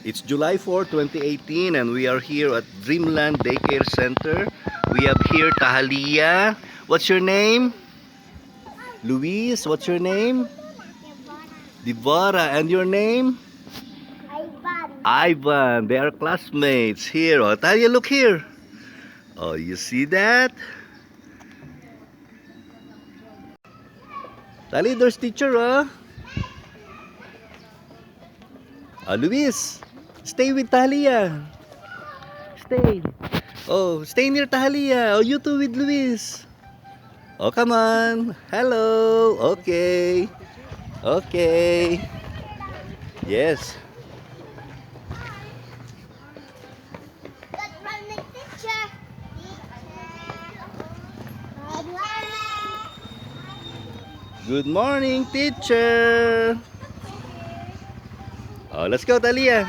It's July 4, 2018, and we are here at Dreamland Daycare Center. We have here Tahalia. What's your name? Luis. What's your name? Divara. And your name? Ivan. They are classmates here. Oh, Tahalia, look here. Oh, you see that? Tahalia, there's teacher, huh? Luis, stay with Tahalia. Stay. Oh, stay near Tahalia. Oh, you too with Luis. Oh, come on. Hello. Okay. Okay. Yes. Good morning, teacher. Oh, let's go, Tahalia.